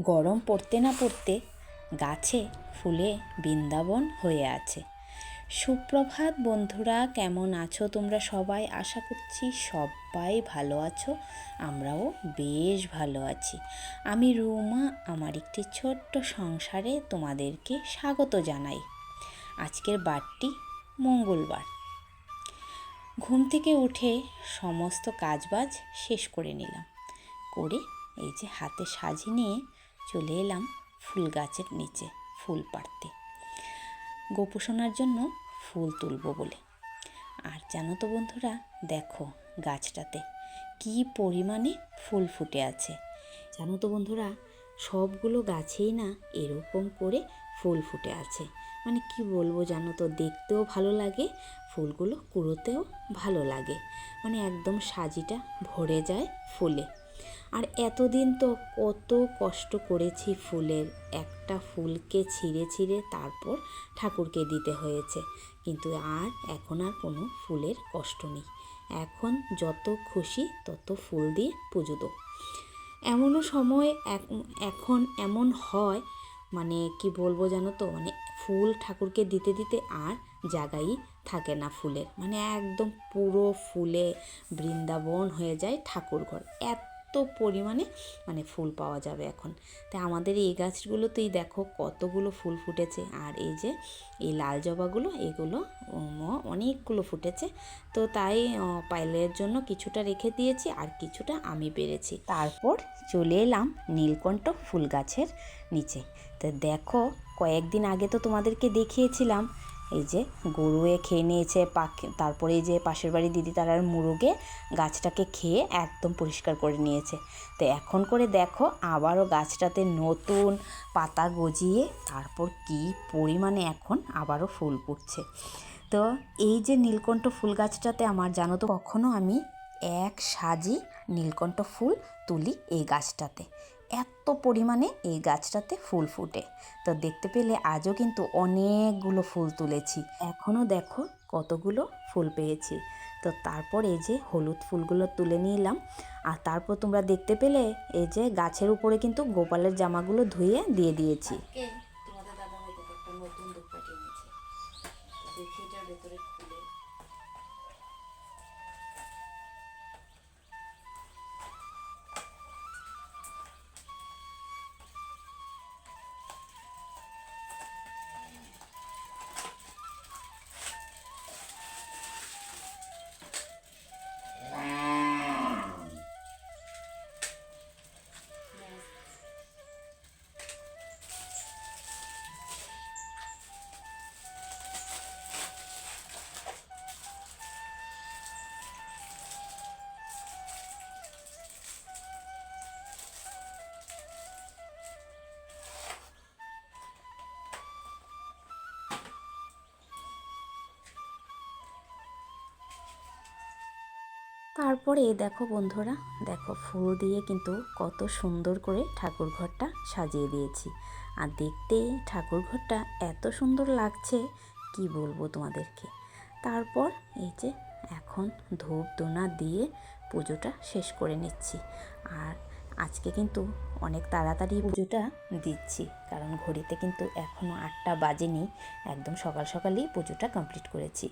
গরম পড়তে না পড়তে গাছে ফুলে বৃন্দাবন হয়ে আছে। সুপ্রভাত বন্ধুরা, কেমন আছো তোমরা সবাই? আশা করছি সবাই ভালো আছো, আমরাও বেশ ভালো আছি। আমি রুমা, আমার একটি ছোট্ট সংসারে তোমাদেরকে স্বাগত জানাই। আজকের বারটি মঙ্গলবার। ঘুম থেকে উঠে সমস্ত কাজবাজ শেষ করে নিলাম, করে এই যে হাতে সাজি নিয়ে চলে এলাম ফুল গাছের নিচে ফুল পাড়তে, গোপুসোনার জন্য ফুল তুলব বলে। আর জানো তো বন্ধুরা, দেখো গাছটাতে কি পরিমাণে ফুল ফুটে আছে। জানো তো বন্ধুরা, সবগুলো গাছেই না এরকম করে ফুল ফুটে আছে। মানে কি বলবো জানো তো, দেখতেও ভালো লাগে, ফুলগুলো কুড়োতেও ভালো লাগে, মানে একদম সাজিটা ভরে যায় ফুলে। আর এতদিন তো কত কষ্ট করেছি ফুলের, একটা ফুলকে ছিঁড়ে ছিঁড়ে তারপর ঠাকুরকে দিতে হয়েছে। কিন্তু এখন আর কোনো ফুলের কষ্ট নেই, এখন যত খুশি তত ফুল দিয়ে পুজো দাও। এমনও সময় এখন এমন হয়, মানে কি বলবো জানো তো, মানে ফুল ঠাকুরকে দিতে দিতে আর জায়গাই থাকে না ফুলের, মানে একদম পুরো ফুলে বৃন্দাবন হয়ে যায় ঠাকুরঘর। এত পরিমাণে মানে ফুল পাওয়া যাবে এখন। তাই আমাদের এই গাছগুলোতেই দেখো কতগুলো ফুল ফুটেছে। আর এই যে এই লাল জবাগুলো, এগুলো অনেকগুলো ফুটেছে। তো তাই পাইলের জন্য কিছুটা রেখে দিয়েছি, আর কিছুটা আমি পেরেছি। তারপর চলে এলাম নীলকণ্ঠ ফুল গাছের নিচে। তো দেখো, কয়েকদিন আগে তো তোমাদেরকে দেখিয়েছিলাম, এই যে গরুয়ে খেয়ে নিয়েছে তারপরে এই যে পাশের বাড়ি দিদি তারার মুরগে গাছটাকে খেয়ে একদম পরিষ্কার করে নিয়েছে। তো এখন করে দেখো আবারও গাছটাতে নতুন পাতা গজিয়ে তারপর কি পরিমাণে এখন আবারও ফুল ফুটছে। তো এই যে নীলকণ্ঠ ফুল গাছটাতে আমার জানো তো, কখনো আমি এক সাজি নীলকণ্ঠ ফুল তুলি এই গাছটাতে, এত পরিমাণে এই গাছটাতে ফুল ফুটে। তো দেখতে পেলে আজও কিন্তু অনেকগুলো ফুল তুলেছি, এখনও দেখো কতগুলো ফুল পেয়েছি। তো তারপর এই যে হলুদ ফুলগুলো তুলে নিলাম। আর তারপর তোমরা দেখতে পেলে এই যে গাছের উপরে কিন্তু গোপালের জামাগুলো ধুয়ে দিয়ে দিয়েছি। তোমাদের দাদা ভাই একটা নতুন দোপাটি এনেছে, দেখি এটার ভেতরে খুলে। তারপরে দেখো বন্ধুরা, দেখো ফুল দিয়ে কিন্তু কত সুন্দর করে ঠাকুর ঘরটা সাজিয়ে দিয়েছি। আর দেখতে ঠাকুর ঘরটা এত সুন্দর লাগছে, কি বলবো তোমাদেরকে। তারপর এই যে এখন ধূপ ধুনা দিয়ে পুজোটা শেষ করে নিচ্ছি। আর আজকে কিন্তু অনেক তাড়াতাড়ি পুজোটা দিচ্ছি, কারণ ঘড়িতে কিন্তু এখনও 8টা বাজেনি, একদম সকাল সকালই পুজোটা কমপ্লিট করেছি।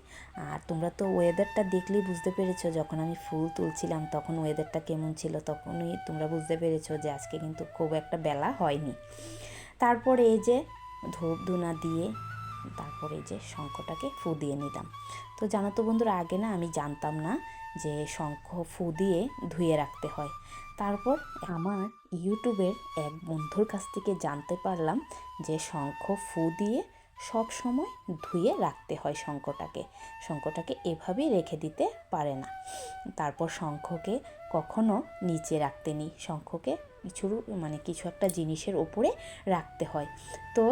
আর তোমরা তো ওয়েদারটা দেখলেই বুঝতে পেরেছো, যখন আমি ফুল তুলছিলাম তখন ওয়েদারটা কেমন ছিল, তখনই তোমরা বুঝতে পেরেছো যে আজকে কিন্তু খুব একটা বেলা হয়নি। তারপরে এই যে ধূপ ধুনা দিয়ে তারপরে এই যে শঙ্খটাকে ফু দিয়ে নিলাম। তো জানো তো বন্ধুরা, আগে না আমি জানতাম না যে শঙ্খ ফু দিয়ে ধুয়ে রাখতে হয়। তারপর আমার ইউটিউবের এক বন্ধুর কাছ থেকে জানতে পারলাম যে শঙ্খ ফু দিয়ে সব সময় ধুয়ে রাখতে হয় শঙ্খটাকে এভাবেই রেখে দিতে পারে না। তারপর শঙ্খকে কখনো নিচে রাখতে নেই, শঙ্খকে কিছু একটা জিনিসের ওপরে রাখতে হয়। তো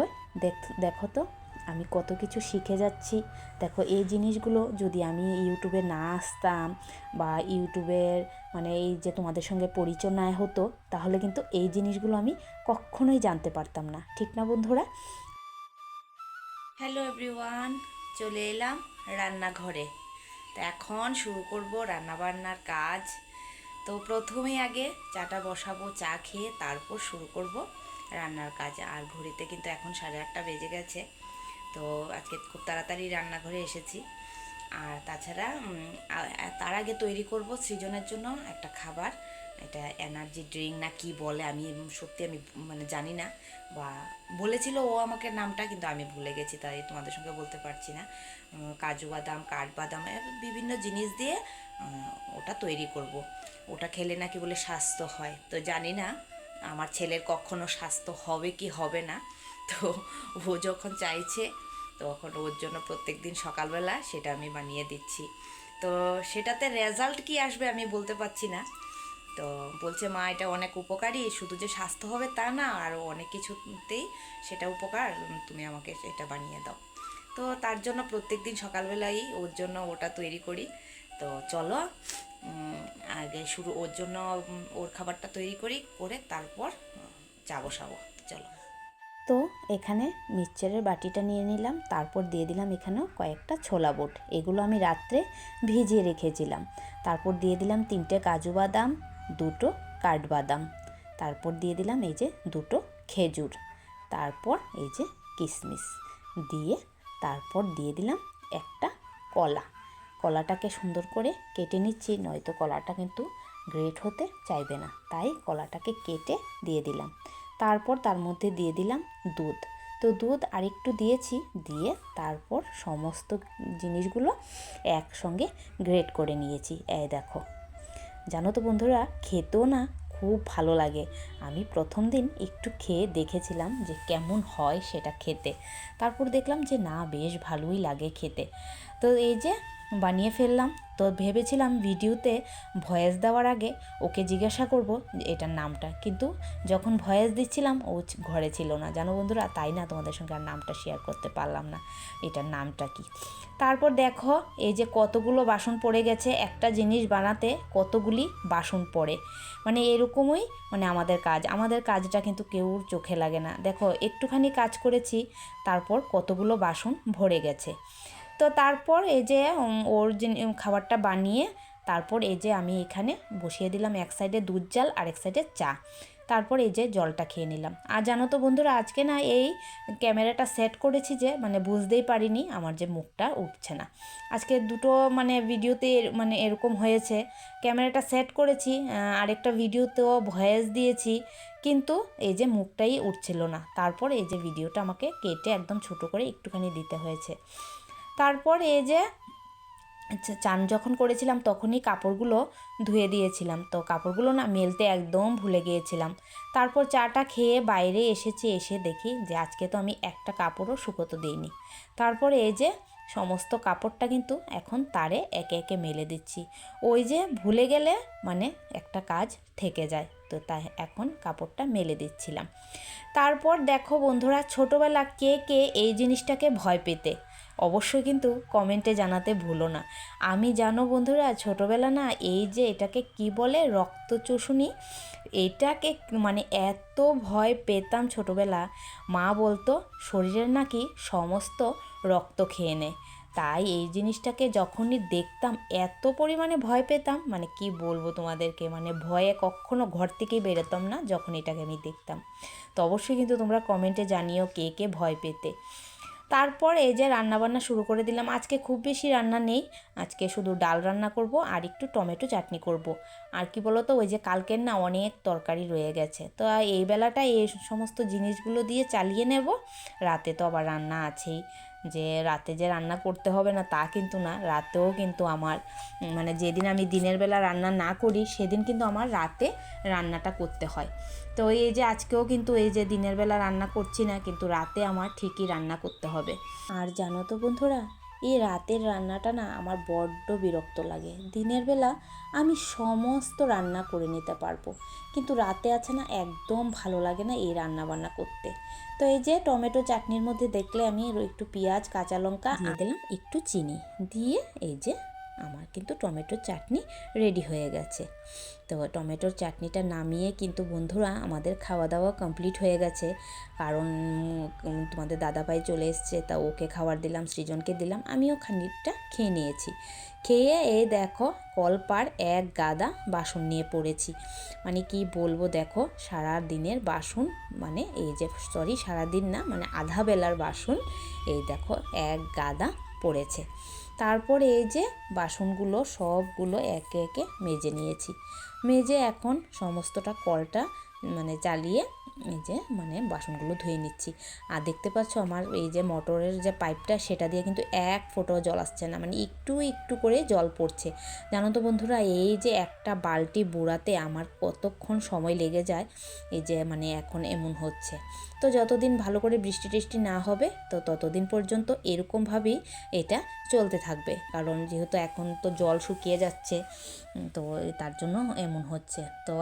দেখো তো আমি কত কিছু শিখে যাচ্ছি। দেখো এই জিনিসগুলো যদি আমি ইউটিউবে না আসতাম, বা ইউটিউবের মানে এই যে তোমাদের সঙ্গে পরিচয় না হতো, তাহলে কিন্তু এই জিনিসগুলো আমি কখনোই জানতে পারতাম না, ঠিক না বন্ধুরা? হ্যালো এভরিওয়ান, চলে এলাম রান্নাঘরে। তো এখন শুরু করব রান্নাবান্নার কাজ। তো প্রথমেই আগে চাটা বসাবো, চা খেয়ে তারপর শুরু করব রান্নার কাজ। আর ঘড়িতে কিন্তু এখন 8:30 বেজে গেছে। তো আজকে খুব তাড়াতাড়ি রান্নাঘরে এসেছি। আর তাছাড়া তার আগে তৈরি করব সৃজনের জন্য একটা খাবার। এটা এনার্জি ড্রিঙ্ক না কি বলে, আমি সত্যি আমি মানে জানি না, বা বলেছিল ও আমাকে নামটা, কিন্তু আমি ভুলে গেছি, তাই তোমাদের সঙ্গে বলতে পারছি না। কাজু বাদাম, কাঠবাদাম, বিভিন্ন জিনিস দিয়ে ওটা তৈরি করব। ওটা খেলে নাকি বলে স্বাস্থ্য হয়, তো জানি না আমার ছেলের কখনো স্বাস্থ্য হবে কি হবে না। তো ও যখন চাইছে তখন ওর জন্য প্রত্যেক দিন সকালবেলা সেটা আমি বানিয়ে দিচ্ছি। তো সেটাতে রেজাল্ট কি আসবে আমি বলতে পারছি না। তো বলছে মা এটা অনেক উপকারী, শুধু যে স্বাস্থ্য হবে তা না, আরও অনেক কিছুতেই সেটা উপকার, তুমি আমাকে এটা বানিয়ে দাও। তো তার জন্য প্রত্যেক দিন সকালবেলাই ওর জন্য ওটা তৈরি করি। তো চলো আগে শুরু ওর জন্য ওর খাবারটা তৈরি করি, করে তারপর চা বসাবো। চলো। তো এখানে মিক্সচারের বাটিটা নিয়ে নিলাম, তারপর দিয়ে দিলাম এখানেও কয়েকটা ছোলা বুট, এগুলো আমি রাত্রে ভিজিয়ে রেখেছিলাম। তারপর দিয়ে দিলাম 3টে কাজু বাদাম, 2টো কাঠবাদাম, তারপর দিয়ে দিলাম এই যে 2টো খেজুর, তারপর এই যে কিশমিশ দিয়ে, তারপর দিয়ে দিলাম একটা কলা। কলাটাকে সুন্দর করে কেটে নিচ্ছি, নয়তো কলাটা কিন্তু গ্রেট হতে চাইবে না, তাই কলাটাকে কেটে দিয়ে দিলাম। তারপর তার মধ্যে দিয়ে দিলাম দুধ। তো দুধ আরেকটু দিয়েছি, দিয়ে তারপর সমস্ত জিনিসগুলো একসঙ্গে গ্রেট করে নিয়েছি। এই দেখো, জানো তো বন্ধুরা, খেতেও না খুব ভালো লাগে। আমি প্রথম দিন একটু খেয়ে দেখেছিলাম যে কেমন হয় সেটা খেতে, তারপর দেখলাম যে না, বেশ ভালোই লাগে খেতে। তো এই যে বানিয়ে ফেললাম। তো ভেবেছিলাম ভিডিওতে ভয়েস দেওয়ার আগে ওকে জিজ্ঞাসা করব এটার নামটা, কিন্তু যখন ভয়েস দিচ্ছিলাম ও ঘরে ছিল না জানো বন্ধুরা, তাই না তোমাদের সঙ্গে আর নামটা শেয়ার করতে পারলাম না এটার নামটা কি। তারপর দেখো এই যে কতগুলো বাসন পড়ে গেছে, একটা জিনিস বানাতে কতগুলি বাসন পড়ে, মানে এরকমই মানে আমাদের কাজটা কিন্তু কেউ চোখে লাগে না। দেখো একটুখানি কাজ করেছি, তারপর কতগুলো বাসন ভরে গেছে। তো তারপর এই যে ওর যে খাবারটা বানিয়ে, তারপর এই যে আমি এখানে বসিয়ে দিলাম এক সাইডে দুধ জাল আর এক সাইডে চা, তারপর এই যে জলটা খেয়ে নিলাম। আর জানো তো বন্ধুরা, আজকে না এই ক্যামেরাটা সেট করেছি যে মানে বুঝতেই পারিনি আমার যে মুখটা উঠছে না। আজকে দুটো মানে ভিডিওতে মানে এরকম হয়েছে, ক্যামেরাটা সেট করেছি, আরেকটা ভিডিওতেও ভয়েস দিয়েছি, কিন্তু এই যে মুখটাই উঠছিল না। তারপর এই যে ভিডিওটা আমাকে কেটে একদম ছোট করে একটুখানি দিতে হয়েছে। তারপর এই যে চান যখন করেছিলাম তখনই কাপড়গুলো ধুয়ে দিয়েছিলাম, তো কাপড়গুলো না মেলতে একদম ভুলে গিয়েছিলাম। তারপর চাটা খেয়ে বাইরে এসেছি, এসে দেখি যে আজকে তো আমি একটা কাপড়ও শুকোতে দিইনি। তারপর এই যে সমস্ত কাপড়টা কিন্তু এখন তারে একে একে মেলে দিচ্ছি। ওই যে ভুলে গেলে মানে একটা কাজ থেকে যায়, তো তাই এখন কাপড়টা মেলে দিচ্ছিলাম। তারপর দেখো বন্ধুরা, ছোটোবেলা কে কে এই জিনিসটাকে ভয় পেতে অবশ্যই কিন্তু কমেন্টে জানাতে ভুলো না। আমি জানো বন্ধুরা, ছোটোবেলা না এই যে এটাকে কি বলে, রক্তচোষণী, এটাকে মানে এত ভয় পেতাম ছোটোবেলা। মা বলতো শরীরের নাকি সমস্ত রক্ত খেয়ে নেয়, তাই এই জিনিসটাকে যখনই দেখতাম এত পরিমাণে ভয় পেতাম, মানে কি বলবো তোমাদেরকে, মানে ভয়ে কখনো ঘর থেকেই বেরোতাম না যখন এটাকে আমি দেখতাম। তো অবশ্যই কিন্তু তোমরা কমেন্টে জানিও কে কে ভয় পেতে। তারপর এই যে রান্নাবান্না শুরু করে দিলাম। আজকে খুব বেশি রান্না নেই, আজকে শুধু ডাল রান্না করব আর একটু টমেটো চাটনি করব। আর কি বলো তো, ওই যে কালকের না অনেক তরকারি রয়ে গেছে, তো এই বেলাটা এই সমস্ত জিনিসগুলো দিয়ে চালিয়ে নেব। রাতে তো আবার রান্না আছেই, যে রাতে যে রান্না করতে হবে না তা কিন্তু না, রাতেও কিন্তু আমার মানে যেদিন আমি দিনের বেলা রান্না না করি সেদিন কিন্তু আমার রাতে রান্নাটা করতে হয়। তো এই যে আজকেও কিন্তু এই যে দিনের বেলা রান্না করছি না, কিন্তু রাতে আমার ঠিকই রান্না করতে হবে। আর জানো তো বন্ধুরা, এই রাতের রান্নাটা না আমার বড্ড বিরক্ত লাগে। দিনের বেলা আমি সমস্ত রান্না করে নিতে পারবো, কিন্তু রাতে আছে না, একদম ভালো লাগে না এই রান্না বান্না করতে। তো এই যে টমেটো চাটনির মধ্যে দেখলে আমি একটু পেঁয়াজ, কাঁচা লঙ্কা দিয়ে দিলাম, একটু চিনি দিয়ে এই যে আমার কিন্তু টমেটোর চাটনি রেডি হয়ে গেছে। তো টমেটোর চাটনিটা নামিয়ে কিন্তু বন্ধুরা আমাদের খাওয়া দাওয়া কমপ্লিট হয়ে গেছে, কারণ তোমাদের দাদাভাই চলে এসছে, তা ওকে খাবার দিলাম, সৃজনকে দিলাম, আমিও খানিকটা খেয়ে নিয়েছি। খেয়ে এই দেখো কলপার এক গাদা বাসন নিয়ে পড়েছি। মানে কি বলবো, দেখো সারা দিনের বাসন, মানে এই যে সারাদিন না, মানে আধা বেলার বাসন এই দেখো এক গাদা পড়েছে। তারপর এই যে বাসনগুলো সবগুলো একে একে মেজে নিয়েছি। মেজে এখন সমস্তটা কলটা মানে চালিয়ে এই যে মানে বাসনগুলো ধুয়ে নিচ্ছি। আর দেখতে পাচ্ছ আমার এই যে মোটরের যে পাইপটা, সেটা দিয়ে কিন্তু এক ফোঁটাও জল আসছে না, মানে একটু একটু করে জল পড়ছে। জানো তো বন্ধুরা, এই যে একটা বালতি বুড়াতে আমার কতক্ষণ সময় লেগে যায়, এই যে মানে এখন এমন হচ্ছে। তো যতদিন ভালো করে বৃষ্টি টিষ্টি না হবে তো ততদিন পর্যন্ত এরকমভাবেই এটা চলতে থাকবে, কারণ যেহেতু এখন তো জল শুকিয়ে যাচ্ছে, তো তার জন্য এমন হচ্ছে। তো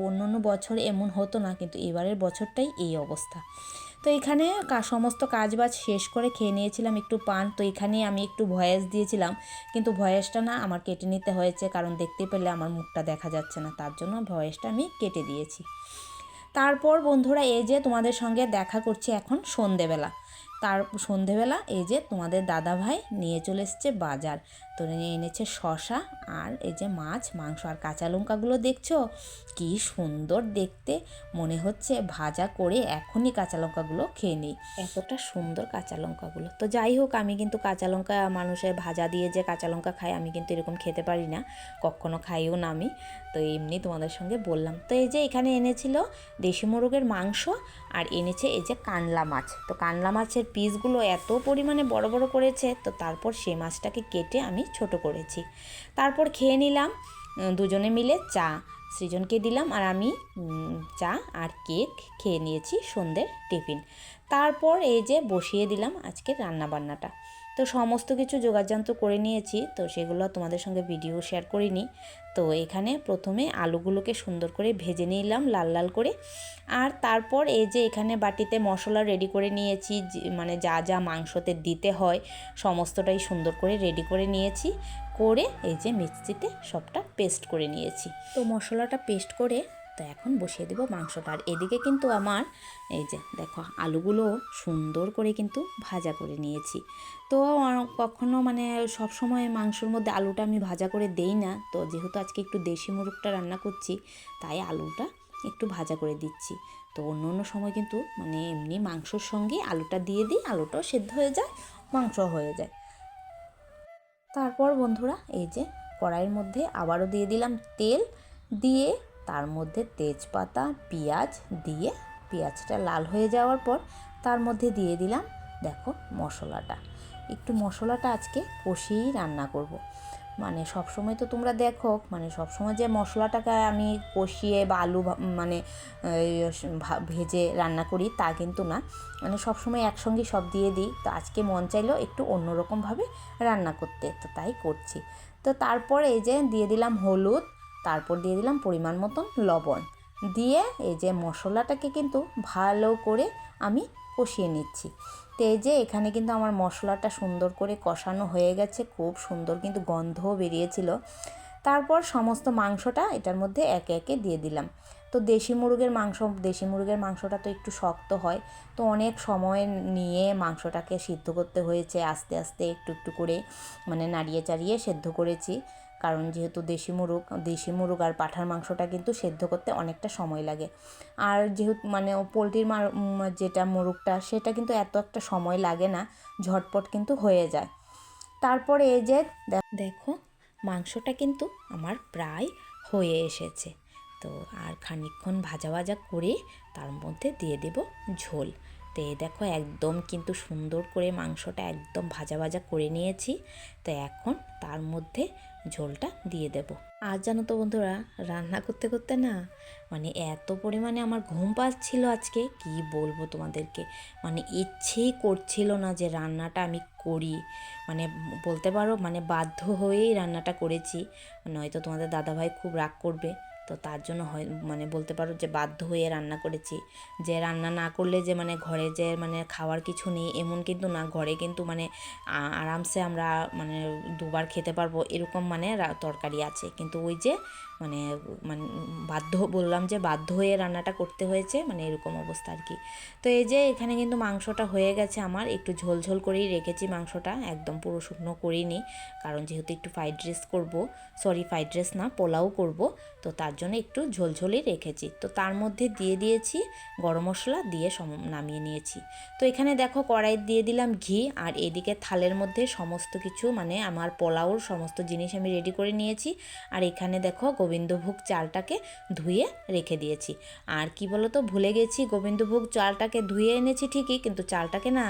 অন্য অন্য বছর এমন হতো না, কিন্তু এবারের বছরটাই এই অবস্থা। তো এখানে সমস্ত কাজবাজ শেষ করে খেয়ে নিয়েছিলাম একটু পান। তো এখানে আমি একটু ভয়েস দিয়েছিলাম, কিন্তু ভয়েসটা না আমার কেটে নিতে হয়েছে, কারণ দেখতে পেলে আমার মুখটা দেখা যাচ্ছে না, তার জন্য ভয়েসটা আমি কেটে দিয়েছি। তারপর বন্ধুরা এই যে তোমাদের সঙ্গে দেখা করছি এখন সন্ধেবেলা। সন্ধেবেলা এই যে তোমাদের দাদাভাই নিয়ে চলে এসছে বাজার। তো নিয়ে এনেছে শসা আর এই যে মাছ, মাংস আর কাঁচা লঙ্কাগুলো দেখছো কি সুন্দর দেখতে, মনে হচ্ছে ভাজা করে এখনই কাঁচা লঙ্কাগুলো খেয়ে নিই, এতটা সুন্দর কাঁচা লঙ্কাগুলো। তো যাই হোক, আমি কিন্তু কাঁচা লঙ্কা মানুষের ভাজা দিয়ে যে কাঁচা লঙ্কা খায়, আমি কিন্তু এরকম খেতে পারি না, কখনো খাইও না আমি। তো এমনি তোমাদের সঙ্গে বললাম। তো এই যে এখানে এনেছিল দেশি মোরগের মাংস আর এনেছে এই যে কানলা মাছ। তো কানলা মাছের পিসগুলো এত পরিমাণে বড় বড় করেছে, তো তারপর সেই মাছটাকে কেটে আমি ছোট করেছি। তারপর খেয়ে নিলাম দুজনে মিলে চা, সৃজনকে দিলাম আর আমি চা আর কেক খেয়ে নিয়েছি সন্ধ্যের টিফিন। তারপর এই যে বসিয়ে দিলাম আজকে রান্নাবান্নাটা। তো সমস্ত কিছু যোগাযন্ত্র করে নিয়েছি, তো সেগুলো তোমাদের সঙ্গে ভিডিও শেয়ার করিনি। তো এখানে প্রথমে আলুগুলোকে সুন্দর করে ভেজে নিলাম লাল লাল করে, আর তারপর এই যে এখানে বাটিতে মশলা রেডি করে নিয়েছি, মানে যা যা মাংসতে দিতে হয় সমস্তটাই সুন্দর করে রেডি করে নিয়েছি, করে এই যে মিক্সিতে সবটা পেস্ট করে নিয়েছি। তো মশলাটা পেস্ট করে তো এখন বসিয়ে দেবো মাংসটা। আর এদিকে কিন্তু আমার এই যে দেখো আলুগুলো সুন্দর করে কিন্তু ভাজা করে নিয়েছি। তো কখনো মানে সব সময় মাংসর মধ্যে আলুটা আমি ভাজা করে দেই না, তো যেহেতু আজকে একটু দেশি মুরগটা রান্না করছি তাই আলুটা একটু ভাজা করে দিচ্ছি। তো অন্য অন্য সময় কিন্তু মানে এমনি মাংসর সঙ্গে আলুটা দিয়ে দিই, আলুটাও সেদ্ধ হয়ে যায়, মাংস হয়ে যায়। তারপর বন্ধুরা এই যে কড়াইয়ের মধ্যে আবারও দিয়ে দিলাম তেল, দিয়ে তার মধ্যে তেজপাতা পেঁয়াজ দিয়ে পেঁয়াজটা লাল হয়ে যাওয়ার পর তার মধ্যে দিয়ে দিলাম দেখো মশলাটা। একটু মশলাটা আজকে কষিয়েই রান্না করব। মানে সবসময় তো তোমরা দেখো মানে সবসময় যে মশলাটাকে আমি কষিয়ে বা আলু মানে ভেজে রান্না করি তা কিন্তু না, মানে সবসময় একসঙ্গে সব দিয়ে দিই। তো আজকে মন চাইলো একটু অন্যরকমভাবে রান্না করতে, তো তাই করছি। তো তারপর এই যে দিয়ে দিলাম হলুদ, তারপর দিয়ে দিলাম পরিমাণ মতন লবণ, দিয়ে এই যে মশলাটাকে কিন্তু ভালো করে আমি কষিয়ে নিচ্ছি। তো এই যে এখানে কিন্তু আমার মশলাটা সুন্দর করে কষানো হয়ে গেছে, খুব সুন্দর কিন্তু গন্ধও বেরিয়েছিল। তারপর সমস্ত মাংসটা এটার মধ্যে একে একে দিয়ে দিলাম। তো দেশি মুরগের মাংসটা তো একটু শক্ত হয়, তো অনেক সময় নিয়ে মাংসটাকে সিদ্ধ করতে হয়েছে, আস্তে আস্তে একটু একটু করে মানে নাড়িয়ে চাড়িয়ে সেদ্ধ করেছি, কারণ যেহেতু দেশি মুরগ আর পাঁঠার মাংসটা কিন্তু সেদ্ধ করতে অনেকটা সময় লাগে। আর যেহেতু মানে পোলট্রির যেটা মুরগটা সেটা কিন্তু এত একটা সময় লাগে না, ঝটপট কিন্তু হয়ে যায়। তারপরে এই যে দেখো মাংসটা কিন্তু আমার প্রায় হয়ে এসেছে। তো আর খানিকক্ষণ ভাজা ভাজা করে তার মধ্যে দিয়ে দেব ঝোল। তো এই দেখো একদম কিন্তু সুন্দর করে মাংসটা একদম ভাজা ভাজা করে নিয়েছি। তো এখন তার মধ্যে ঝোলটা দিয়ে দেব। আর জানো তো বন্ধুরা, রান্না করতে করতে না মানে এত পরিমাণে আমার ঘুম পাচ্ছিল আজকে কি বলবো তোমাদেরকে, মানে ইচ্ছেই করছিল না যে রান্নাটা আমি করি, মানে বলতে পারো মানে বাধ্য হয়েই রান্নাটা করেছি, নয়তো তোমাদের দাদাভাই খুব রাগ করবে। তো তার জন্য হয় মানে বলতে পারো যে বাধ্য হয়ে রান্না করেছি। যে রান্না না করলে যে মানে ঘরে যে মানে খাওয়ার কিছু নেই এমন কিন্তু না, ঘরে কিন্তু মানে আরামসে আমরা মানে দুবার খেতে পারবো এরকম মানে তরকারি আছে, কিন্তু ওই যে মানে মানে বাধ্য বললাম যে বাধ্য হয়ে রান্নাটা করতে হয়েছে, মানে এরকম অবস্থা আর কি। তো এই যে এখানে কিন্তু মাংসটা হয়ে গেছে আমার, একটু ঝোল ঝোল করেই রেখেছি মাংসটা, একদম পুরো শুকনো করিনি, কারণ যেহেতু একটু ফ্রাইড রাইস করবো, সরি ফ্রাইড রাইস না পোলাও করব, তো তার জন্য একটু ঝোলঝোলই রেখেছি। তো তার মধ্যে দিয়ে দিয়েছি গরম মশলা দিয়ে নামিয়ে নিয়েছি। তো এখানে দেখো কড়াই দিয়ে দিলাম ঘি, আর এদিকে থালের মধ্যে সমস্ত কিছু মানে আমার পোলাওর সমস্ত জিনিস আমি রেডি করে নিয়েছি। আর এখানে দেখো গোবিন্দভোগ চালটাকে ধুয়ে রেখে দিয়েছি। আর কি বলো তো, ভুলে গেছি, গোবিন্দভোগ চালটাকে ধুয়ে এনেছি ঠিকই, কিন্তু চালটাকে না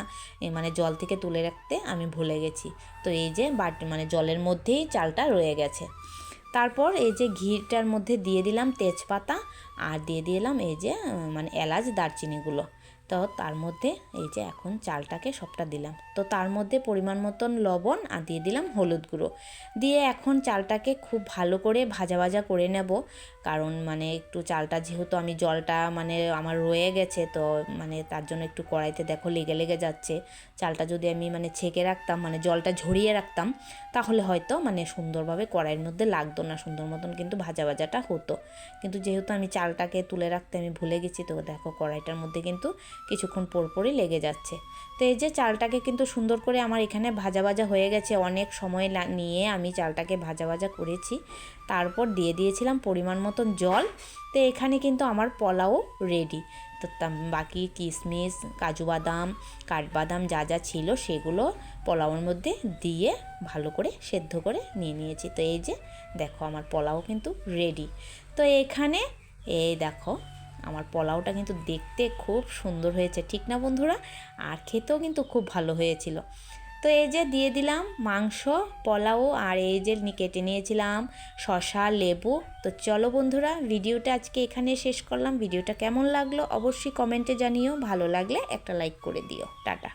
মানে জল থেকে তুলে রাখতে আমি ভুলে গেছি। তো এই যে বাটি মানে জলের মধ্যেই চালটা রয়ে গেছে। তারপর এই যে ঘিটার মধ্যে দিয়ে দিলাম তেজপাতা, আর দিয়ে দিলাম এই যে মানে এলাচ দারচিনিগুলো। তো তার মধ্যে এই যে এখন চালটাকে সবটা দিলাম, তো তার মধ্যে পরিমাণ মতন লবণ আর দিয়ে দিলাম হলুদ গুঁড়ো দিয়ে এখন চালটাকে খুব ভালো করে ভাজা ভাজা করে নেব। কারণ মানে একটু চালটা যেহেতু আমি জলটা মানে আমার রয়ে গেছে, তো মানে তার জন্য একটু কড়াইতে দেখো লেগে লেগে যাচ্ছে। চালটা যদি আমি মানে ছেঁকে রাখতাম মানে জলটা ঝরিয়ে রাখতাম, তাহলে হয়তো মানে সুন্দরভাবে কড়াইয়ের মধ্যে লাগতো না, সুন্দর মতন কিন্তু ভাজা ভাজাটা হতো। কিন্তু যেহেতু আমি চালটাকে তুলে রাখতে আমি ভুলে গেছি, তো দেখো কড়াইটার মধ্যে কিন্তু কিছুক্ষণ পরপরই লেগে যাচ্ছে। তো এই যে চালটাকে কিন্তু সুন্দর করে আমার এখানে ভাজা ভাজা হয়ে গেছে, অনেক সময় নিয়ে আমি চালটাকে ভাজা ভাজা করেছি। তারপর দিয়ে দিয়েছিলাম পরিমাণ মতন জল। তো এখানে কিন্তু আমার পোলাও রেডি। তো বাকি কিশমিশ, কাজু বাদাম, কাঠবাদাম যা যা ছিল সেগুলো পোলাওর মধ্যে দিয়ে ভালো করে সেদ্ধ করে নিয়ে নিয়েছি। তো এই যে দেখো আমার পোলাও কিন্তু রেডি। তো এখানে এই দেখো আমার পোলাওটা কিন্তু দেখতে খুব সুন্দর হয়েছে, ঠিক না বন্ধুরা? আর খেতেও কিন্তু খুব ভালো হয়েছিল। তো এই যে দিয়ে দিলাম মাংস, পোলাও, আর এই যে কেটে নিয়েছিলাম শসা, লেবু। তো চলো বন্ধুরা, ভিডিওটা আজকে এখানে শেষ করলাম। ভিডিওটা কেমন লাগলো অবশ্যই কমেন্টে জানিও, ভালো লাগলে একটা লাইক করে দিও। টাটা।